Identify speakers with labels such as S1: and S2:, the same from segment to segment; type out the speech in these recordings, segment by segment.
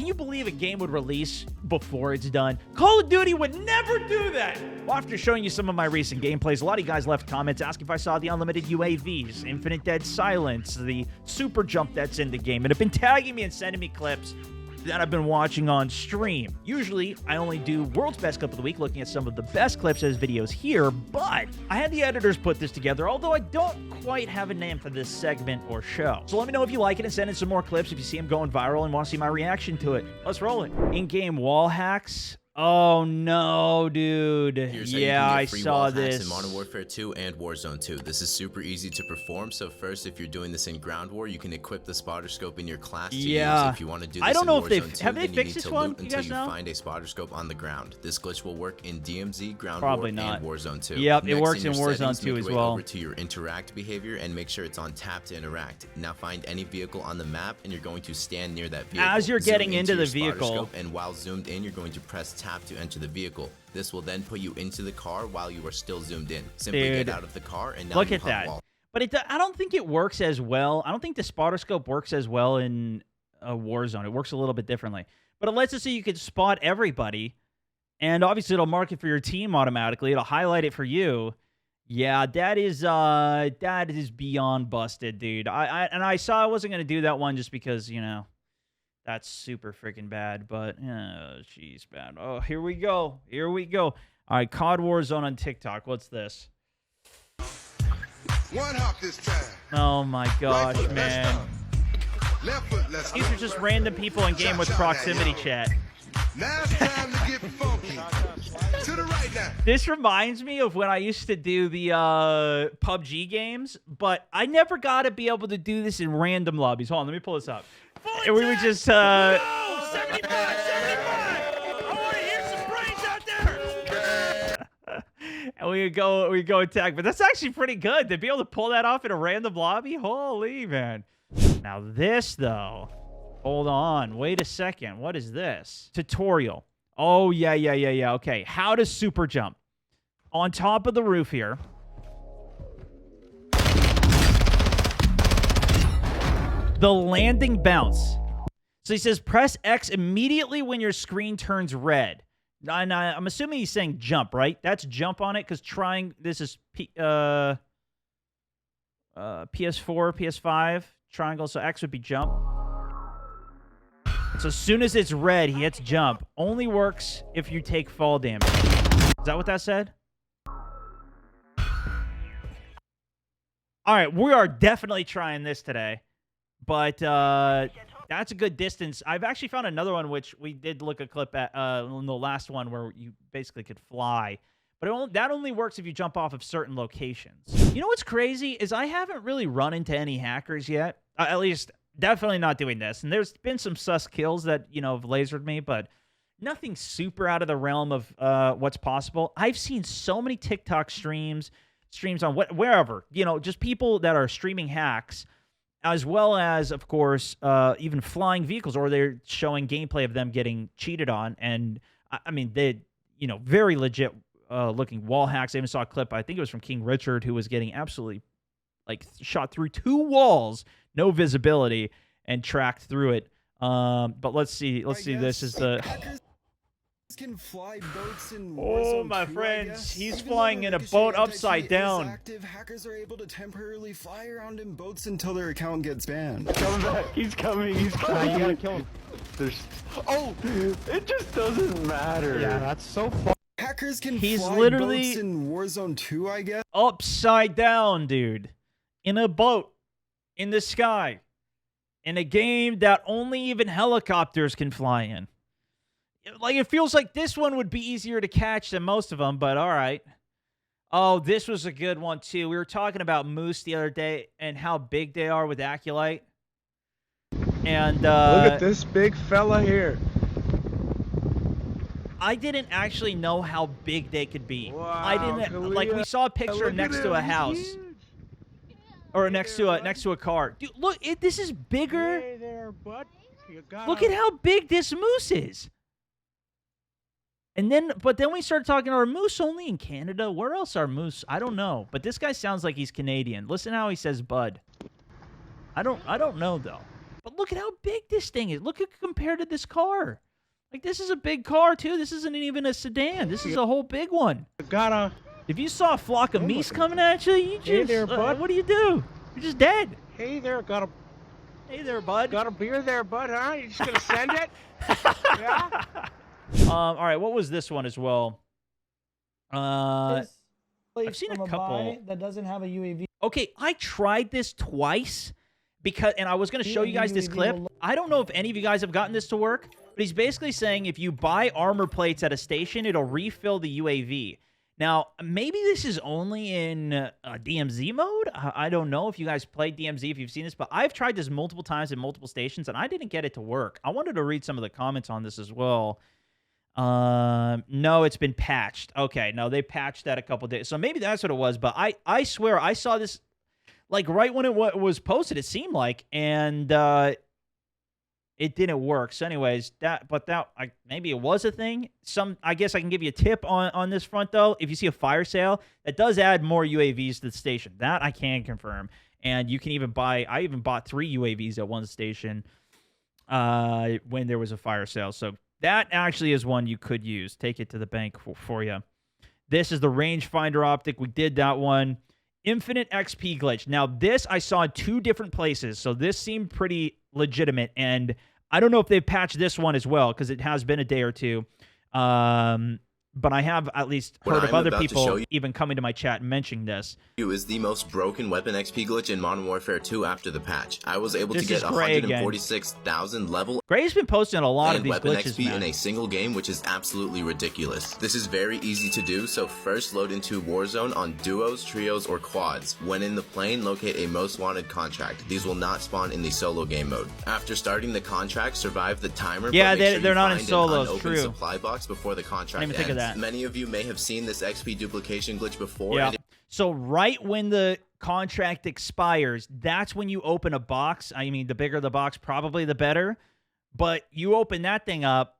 S1: Can you believe a game would release before it's done? Call of Duty would never do that. Well, after showing you some of my recent gameplays, a lot of you guys left comments asking if I saw the unlimited UAVs, infinite dead silence, the super jump that's in the game, and have been tagging me and sending me clips that I've been watching on stream. Usually, I only do World's Best Clip of the Week, looking at some of the best clips as videos here, but I had the editors put this together, although I don't quite have a name for this segment or show. So let me know if you like it and send in some more clips if you see them going viral and want to see my reaction to it. Let's roll it. In-game wall hacks. Oh no, dude. Yeah, I saw this
S2: in Modern Warfare 2 and Warzone 2. This is super easy to perform. So first, if you're doing this in Ground War, you can equip the spotter scope in your class to use. If you want to do this
S1: I don't know
S2: in
S1: if
S2: Warzone 2,
S1: have they
S2: then
S1: fixed this one.
S2: until you find a spotter scope on the ground. This glitch will work in DMZ, Ground
S1: Probably
S2: War,
S1: not.
S2: and Warzone 2.
S1: Yep,
S2: Next,
S1: it works in Warzone
S2: settings,
S1: 2
S2: make
S1: as
S2: your way
S1: well.
S2: Over to your interact behavior and make sure it's on tap to interact. Now find any vehicle on the map and you're going to stand near that vehicle.
S1: As you're getting
S2: Zoom
S1: into the
S2: your spotter
S1: vehicle,
S2: scope, and while zoomed in, you're going to press tap to enter the vehicle. This will then put you into the car while you are still zoomed in. Simply get out of the car and now
S1: look
S2: you
S1: at
S2: hug
S1: that.
S2: wall.
S1: But I don't think it works as well. I don't think the spotter scope works as well in Warzone. It works a little bit differently. But it lets us see you can spot everybody, and obviously it'll mark it for your team automatically. It'll highlight it for you. Yeah, that is beyond busted, dude. I saw I wasn't gonna do that one just because, you know, that's super freaking bad, but jeez, bad. Oh, here we go. Here we go. All right, COD Warzone on TikTok. What's this?
S3: One hop this time.
S1: Oh my gosh,
S3: Right foot,
S1: man.
S3: Left foot, let's
S1: These are just random people in game with proximity chat.
S3: Now it's time to get funky. To the right now.
S1: This reminds me of when I used to do the PUBG games, but I never got to be able to do this in random lobbies. Hold on, let me pull this up. And we would just
S4: 75, 75. I want to hear some brains out there.
S1: and we go attack. But that's actually pretty good to be able to pull that off in a random lobby. Holy man! Now this though, hold on, wait a second. What is this? Tutorial. Oh yeah. Okay, how to super jump on top of the roof here. The landing bounce. So he says, press X immediately when your screen turns red. And I'm assuming he's saying jump, right? That's jump on it, because trying, this is PS4, PS5, triangle, so X would be jump. So as soon as it's red, he hits jump. Only works if you take fall damage. Is that what that said? All right, we are definitely trying this today. But that's a good distance. I've actually found another one, which we did look a clip at in the last one, where you basically could fly. But that only works if you jump off of certain locations. You know what's crazy is I haven't really run into any hackers yet. At least, definitely not doing this. And there's been some sus kills that, you know, have lasered me, but nothing super out of the realm of what's possible. I've seen so many TikTok streams on wherever, you know, just people that are streaming hacks, as well as, of course, even flying vehicles, or they're showing gameplay of them getting cheated on. And, I mean, they, you know, very legit looking wall hacks. I even saw a clip, I think it was from King Richard, who was getting absolutely, like, shot through 2 walls, no visibility, and tracked through it. But let's see. This is the...
S5: Can fly boats in
S1: Oh,
S5: Warzone
S1: my
S5: 2,
S1: friends, he's
S5: Even
S1: flying
S5: though
S1: in a
S5: Ricochet
S1: boat
S5: anti-cheat
S1: upside
S5: is
S1: down.
S5: Active, hackers are able to temporarily fly around in boats until their account gets banned.
S6: Coming back. He's coming. He's coming.
S7: You gotta kill him.
S6: There's... Oh, it just doesn't matter.
S7: Yeah, that's so far.
S5: Hackers can
S1: He's
S5: fly
S1: literally
S5: boats in Warzone 2, I guess.
S1: upside down, dude. In a boat. In the sky. In a game that only even helicopters can fly in. Like, it feels like this one would be easier to catch than most of them, but all right. Oh, this was a good one, too. We were talking about Moose the other day and how big they are with Aculite. And,
S8: look at this big fella here.
S1: I didn't actually know how big they could be.
S8: Wow,
S1: I didn't, like, we saw a picture
S8: look
S1: next
S8: at
S1: to a
S8: him, he's
S1: house.
S8: huge.
S1: Or next to a car. Dude, look, this is bigger.
S7: Hey there, bud. You got
S1: Look at how big this moose is. But then we started talking, are moose only in Canada? Where else are moose? I don't know. But this guy sounds like he's Canadian. Listen how he says bud. I don't know though. But look at how big this thing is. Look at compared to this car. Like, this is a big car, too. This isn't even a sedan. This is a whole big one.
S7: Gotta.
S1: If you saw a flock of meese coming at you, you just,
S7: Hey there, bud.
S1: what do? You're just dead.
S7: Hey there, got a beer there, bud, huh? You just gonna send it? Yeah.
S1: All right, what was this one as well? I've seen a couple.
S9: that doesn't have a UAV.
S1: Okay, I tried this twice and I was going to show you guys this clip. I don't know if any of you guys have gotten this to work, but he's basically saying if you buy armor plates at a station, it'll refill the UAV. Now, maybe this is only in DMZ mode. I don't know if you guys played DMZ, if you've seen this, but I've tried this multiple times at multiple stations, and I didn't get it to work. I wanted to read some of the comments on this as well. No, it's been patched. Okay, no, they patched that a couple days. So maybe that's what it was, but I swear I saw this like right when it was posted, it seemed like, and it didn't work. So anyways, maybe it was a thing. I guess I can give you a tip on this front though. If you see a fire sale, that does add more UAVs to the station. That I can confirm. And you can even I even bought 3 UAVs at one station when there was a fire sale. So that actually is one you could use. Take it to the bank for you. This is the rangefinder optic. We did that one. Infinite XP glitch. Now, this I saw in 2 different places, so this seemed pretty legitimate, and I don't know if they've patched this one as well, because it has been a day or two. But I have at least heard of other people even coming to my chat and mentioning this.
S2: Is the most broken weapon XP glitch in Modern Warfare 2 after the patch. I was able to get 146,000 level
S1: Gray's been posting a lot of these
S2: weapon
S1: glitches,
S2: XP
S1: man.
S2: in a single game, which is absolutely ridiculous. This is very easy to do, so first load into Warzone on duos, trios, or quads. When in the plane, locate a most wanted contract. These will not spawn in the solo game mode. After starting the contract, survive the timer.
S1: Yeah,
S2: but make sure
S1: they're
S2: you
S1: not in
S2: find
S1: solos,
S2: an unopened
S1: true.
S2: supply box before the contract
S1: Didn't even think of
S2: ends.
S1: that.
S2: Many of you may have seen this XP duplication glitch before.
S1: Yeah.
S2: And
S1: So right when the contract expires, that's when you open a box. I mean, the bigger the box, probably the better. But you open that thing up,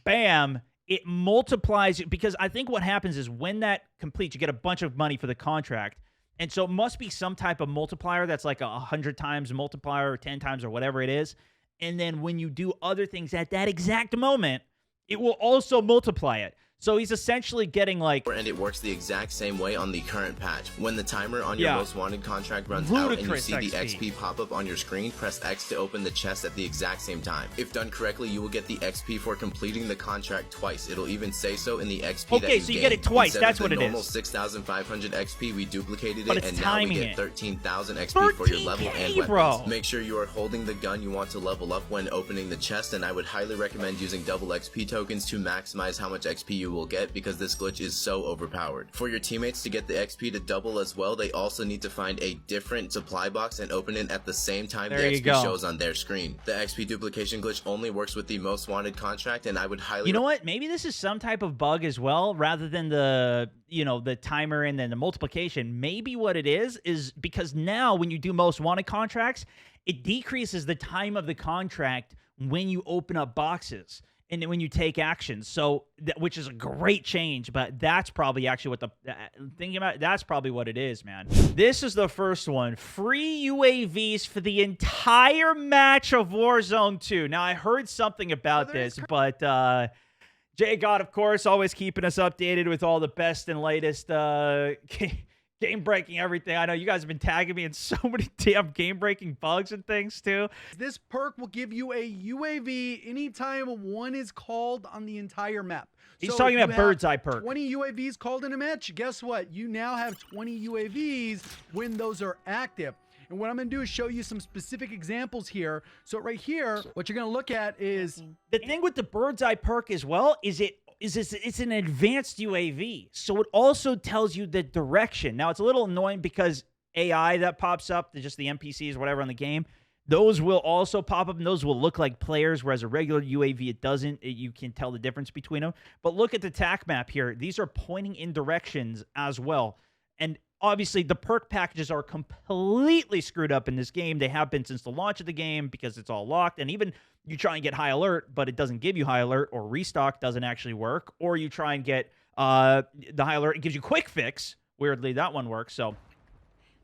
S1: bam, it multiplies. Because I think what happens is when that completes, you get a bunch of money for the contract. And so it must be some type of multiplier that's like 100 times multiplier or 10 times or whatever it is. And then when you do other things at that exact moment, it will also multiply it. So he's essentially getting like...
S2: And it works the exact same way on the current patch. When the timer on your most wanted contract runs
S1: Ludicrous
S2: out and you see the
S1: XP.
S2: XP pop up on your screen, press X to open the chest at the exact same time. If done correctly, you will get the XP for completing the contract twice. It'll even say so in the XP that
S1: Okay, so you get it
S2: gained.
S1: twice.
S2: Instead
S1: That's
S2: of
S1: what
S2: the
S1: it
S2: normal
S1: is.
S2: 6,500 XP, we duplicated
S1: But
S2: it,
S1: it's
S2: and now we
S1: timing
S2: get
S1: it.
S2: 13,000 XP for your level and
S1: 13K,
S2: weapons.
S1: bro.
S2: Make sure you are holding the gun you want to level up when opening the chest, and I would highly recommend using double XP tokens to maximize how much XP you will get, because this glitch is so overpowered. For your teammates to get the XP to double as well, they also need to find a different supply box and open it at the same time
S1: There
S2: the
S1: you
S2: XP
S1: go.
S2: shows on their screen. The XP duplication glitch only works with the most wanted contract, and I would highly...
S1: You know what? Maybe this is some type of bug as well, rather than the, the timer and then the multiplication. Maybe what it is because now when you do most wanted contracts, it decreases the time of the contract when you open up boxes and then when you take actions. So, which is a great change, but that's probably actually what thinking about it, that's probably what it is, man. This is the first one. Free UAVs for the entire match of Warzone 2. Now, I heard something about this, but Jay God, of course, always keeping us updated with all the best and latest game-breaking everything. I know you guys have been tagging me in so many damn game-breaking bugs and things, too.
S10: This perk will give you a UAV anytime one is called on the entire map.
S1: He's talking about bird's eye perk.
S10: 20 UAVs called in a match. Guess what? You now have 20 UAVs when those are active. And what I'm going to do is show you some specific examples here. So right here, what you're going to look at is...
S1: The thing with the bird's eye perk as well is it's an advanced UAV. So it also tells you the direction. Now, it's a little annoying because AI that pops up, just the NPCs, whatever on the game, those will also pop up and those will look like players, whereas a regular UAV, it doesn't. You can tell the difference between them. But look at the TAC map here. These are pointing in directions as well. And obviously, the perk packages are completely screwed up in this game. They have been since the launch of the game because it's all locked. And even you try and get high alert, but it doesn't give you high alert, or restock doesn't actually work. Or you try and get the high alert, it gives you quick fix. Weirdly, that one works. So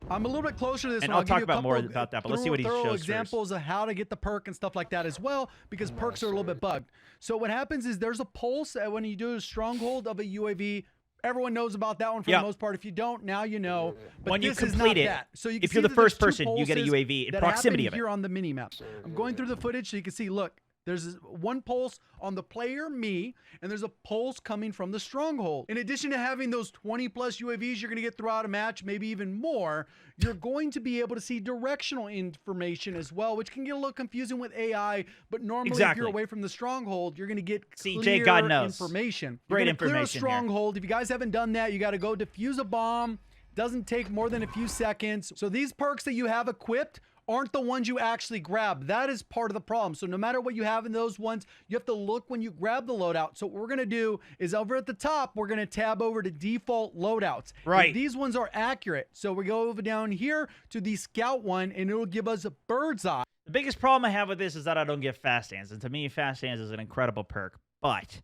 S10: I'm a little bit closer to this
S1: And
S10: one.
S1: I'll talk
S10: give you a
S1: about more
S10: couple
S1: about that, but let's see what he
S10: thorough
S1: shows
S10: examples of how to get the perk and stuff like that as well, because perks are a little bit bugged. So what happens is there's a pulse when you do a stronghold of a UAV. Everyone knows about that one for the most part. If you don't, now you know. But
S1: when you
S10: this
S1: complete
S10: is
S1: it,
S10: not that. So you can
S1: if you're
S10: see
S1: the
S10: that there's
S1: first
S10: two
S1: person, you get a
S10: pulses
S1: UAV in
S10: that
S1: proximity
S10: happen
S1: of it.
S10: here on the mini map. I'm going through the footage so you can see. Look, there's one pulse on the player, me, and there's a pulse coming from the stronghold. In addition to having those 20 plus UAVs you're going to get throughout a match, maybe even more, you're going to be able to see directional information as well, which can get a little confusing with AI, but normally if you're away from the stronghold, you're going to get clear
S1: God knows.
S10: information.
S1: Great
S10: You're gonna
S1: information
S10: clear a
S1: here.
S10: stronghold. If you guys haven't done that, you got to go defuse a bomb. Doesn't take more than a few seconds. So these perks that you have equipped aren't the ones you actually grab. That is part of the problem. So no matter what you have in those ones, you have to look when you grab the loadout. So what we're going to do is over at the top, we're going to tab over to default loadouts.
S1: Right.
S10: And these ones are accurate. So we go over down here to the scout one, and it'll give us a bird's eye.
S1: The biggest problem I have with this is that I don't get fast hands. And to me, fast hands is an incredible perk. But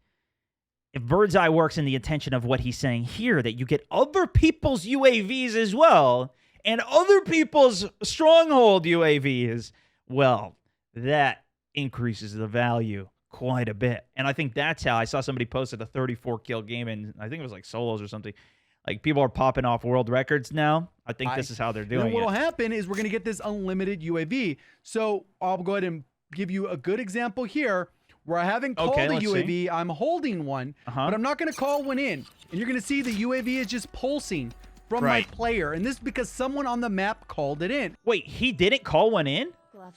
S1: if bird's eye works in the intention of what he's saying here, that you get other people's UAVs as well, and other people's stronghold UAVs, well, that increases the value quite a bit. And I think that's how I saw somebody posted a 34 kill game, and I think it was like solos or something. Like, people are popping off world records now. I think this is how they're doing
S10: Then what'll
S1: it.
S10: happen is we're going to get this unlimited UAV. So I'll go ahead and give you a good example here where I haven't called a UAV. I'm holding one, but I'm not going to call one in. And you're going to see the UAV is just pulsing from my player. And this is because someone on the map called it in.
S1: Wait, he didn't call one in?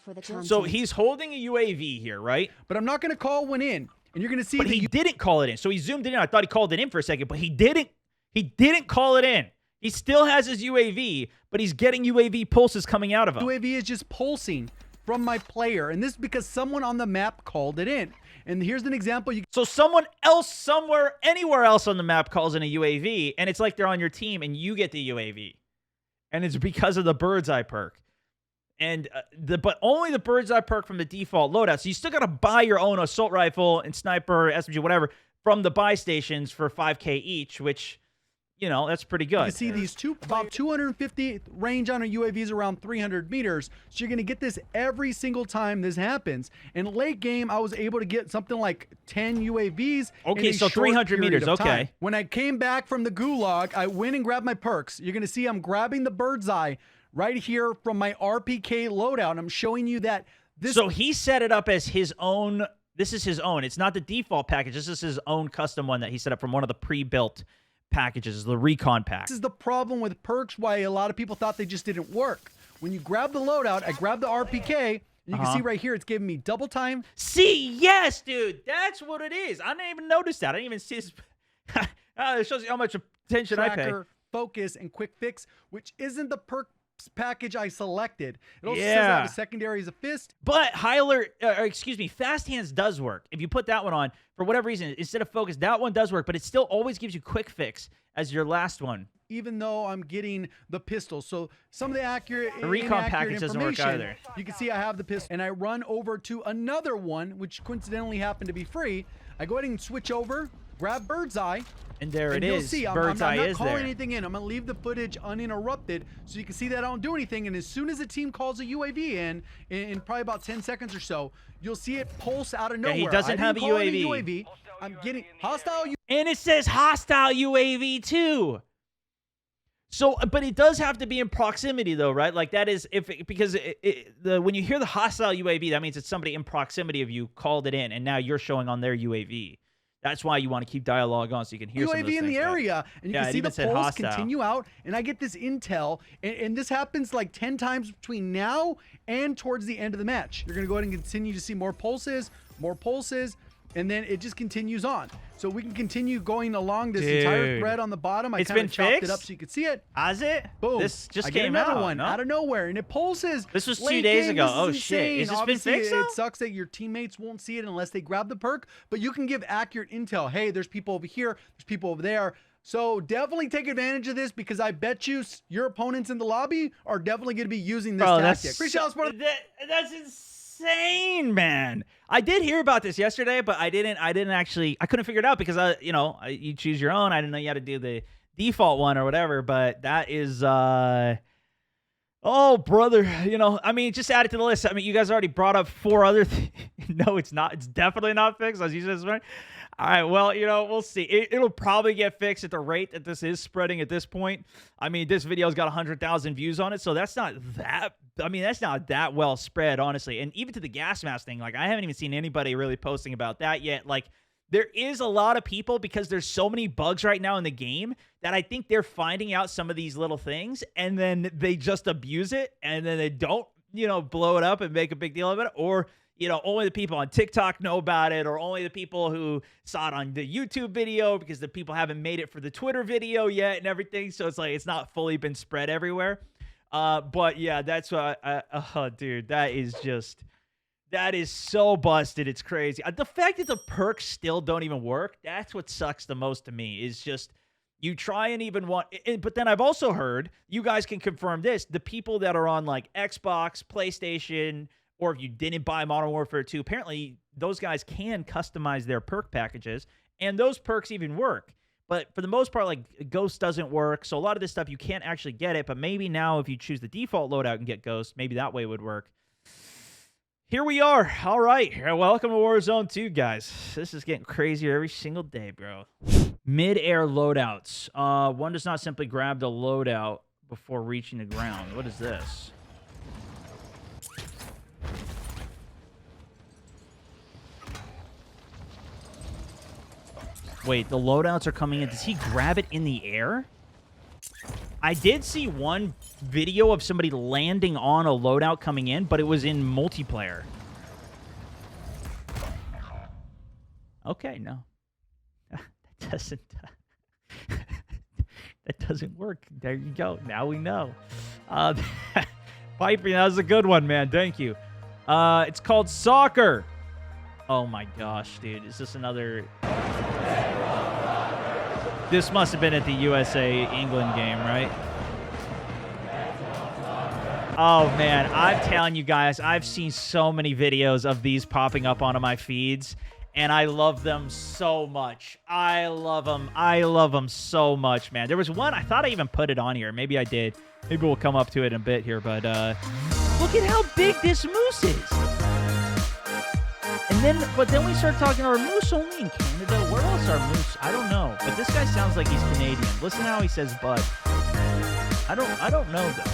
S9: So
S1: So he's holding a UAV here, right?
S10: But I'm not going to call one in. And you're going to see
S1: But he didn't call it in. So he zoomed it in. I thought he called it in for a second, but he didn't. He didn't call it in. He still has his UAV, but he's getting UAV pulses coming out of him.
S10: UAV is just pulsing from my player. And this is because someone on the map called it in. And here's an example.
S1: So someone else somewhere, anywhere else on the map calls in a UAV, and it's like they're on your team, and you get the UAV. And it's because of the bird's eye perk. And but only the bird's eye perk from the default loadout. So you still got to buy your own assault rifle and sniper, SMG, whatever, from the buy stations for 5K each, which, you know, that's pretty good.
S10: You see these about 250 range on a UAV is around 300 meters. So you're going to get this every single time this happens. In late game, I was able to get something like 10 UAVs.
S1: Okay,
S10: in a
S1: so
S10: short
S1: 300
S10: period
S1: meters,
S10: of time.
S1: okay.
S10: When I came back from the gulag, I went and grabbed my perks. You're going to see I'm grabbing the bird's eye right here from my RPK loadout. And I'm showing you that this.
S1: So he set it up as his own. This is his own. It's not the default package. This is his own custom one that he set up from one of the pre-built packages, the recon pack.
S10: This is the problem with perks, why a lot of people thought they just didn't work. When you grab the loadout, I grab the RPK, and you can see right here, it's giving me double time.
S1: See, yes, dude, that's what it is. I didn't even notice that. I didn't even see this. It shows you how much attention I pay.
S10: Tracker, focus, and quick fix, which isn't the perk package I selected. It also says I have a secondary as a fist.
S1: But Fast Hands does work. If you put that one on, for whatever reason, instead of focus, that one does work, but it still always gives you quick fix as your last one.
S10: Even though I'm getting the pistol. So some of the accurate
S1: The recon package doesn't work either.
S10: You can see I have the pistol, and I run over to another one, which coincidentally happened to be free. I go ahead and switch over, grab bird's eye.
S1: And there it
S10: you'll
S1: is.
S10: see,
S1: Bird's
S10: I'm
S1: eye
S10: not
S1: is
S10: calling
S1: there.
S10: anything in. I'm going to leave the footage uninterrupted so you can see that I don't do anything. And as soon as a team calls a UAV in probably about 10 seconds or so, you'll see it pulse out of nowhere.
S1: he doesn't have a UAV.
S10: I'm getting hostile UAV.
S1: And it says hostile UAV too. So, but it does have to be in proximity though, right? Like that is because when you hear the hostile UAV, that means it's somebody in proximity of you called it in, and now you're showing on their UAV. That's why you want to keep dialogue on so you can hear some of those
S10: UAV in the
S1: things,
S10: area, and you can see the pulse
S1: hostile.
S10: continue out, and I get this intel, and this happens like 10 times between now and towards the end of the match. You're going to go ahead and continue to see more pulses, and then it just continues on. So we can continue going along this entire thread on the bottom. I kind of chopped it up so you could see it.
S1: Has it?
S10: Boom.
S1: This just
S10: I get
S1: came
S10: another
S1: out,
S10: one
S1: no?
S10: out of nowhere, and it pulses.
S1: This was 2
S10: late
S1: days
S10: game.
S1: ago.
S10: This is
S1: Oh, shit.
S10: insane.
S1: Is this been
S10: Obviously,
S1: fixed, though?
S10: it sucks that your teammates won't see it unless they grab the perk, but you can give accurate intel. Hey, there's people over here. There's people over there. So definitely take advantage of this, because I bet you your opponents in the lobby are definitely going to be using this tactic.
S1: That's insane, man. I did hear about this yesterday, but I couldn't figure it out because you choose your own. I didn't know you had to do the default one or whatever, but that is Oh, brother. You know, I mean, just add it to the list. I mean, you guys already brought up 4 other things. No, it's not. It's definitely not fixed, as you said. Right? All right, well, you know, we'll see. It'll probably get fixed at the rate that this is spreading at this point. I mean, this video's got 100,000 views on it, so that's not that. I mean, that's not that well spread, honestly. And even to the gas mask thing, like, I haven't even seen anybody really posting about that yet. Like, there is a lot of people, because there's so many bugs right now in the game, that I think they're finding out some of these little things, and then they just abuse it, and then they don't, you know, blow it up and make a big deal of it, or, you know, only the people on TikTok know about it, or only the people who saw it on the YouTube video, because the people haven't made it for the Twitter video yet and everything. So it's like, it's not fully been spread everywhere. But yeah, that's what oh, dude, that is so busted. It's crazy. The fact that the perks still don't even work, that's what sucks the most to me, is just you try and even want, but then I've also heard, you guys can confirm this, the people that are on like Xbox, PlayStation, or if you didn't buy Modern Warfare 2, apparently those guys can customize their perk packages, and those perks even work. But for the most part, like, Ghost doesn't work, so a lot of this stuff you can't actually get it, but maybe now if you choose the default loadout and get Ghost, maybe that way would work. Here we are. All right. Welcome to Warzone 2, guys. This is getting crazier every single day, bro. Mid-air loadouts. One does not simply grab the loadout before reaching the ground. What is this? Wait, the loadouts are coming in. Does he grab it in the air? I did see one video of somebody landing on a loadout coming in, but it was in multiplayer. Okay, no. That doesn't work. There you go. Now we know. Piper, that was a good one, man. Thank you. It's called soccer. Oh my gosh, dude. Is this another... This must have been at the USA-England game, right? Oh, man. I'm telling you guys, I've seen so many videos of these popping up onto my feeds, and I love them so much. I love them. I love them so much, man. There was one, I thought I even put it on here. Maybe I did. Maybe we'll come up to it in a bit here, but look at how big this moose is. But then we start talking, our moose only in Canada? Where else are moose? I don't know. But this guy sounds like he's Canadian. Listen how he says bud. I don't know though.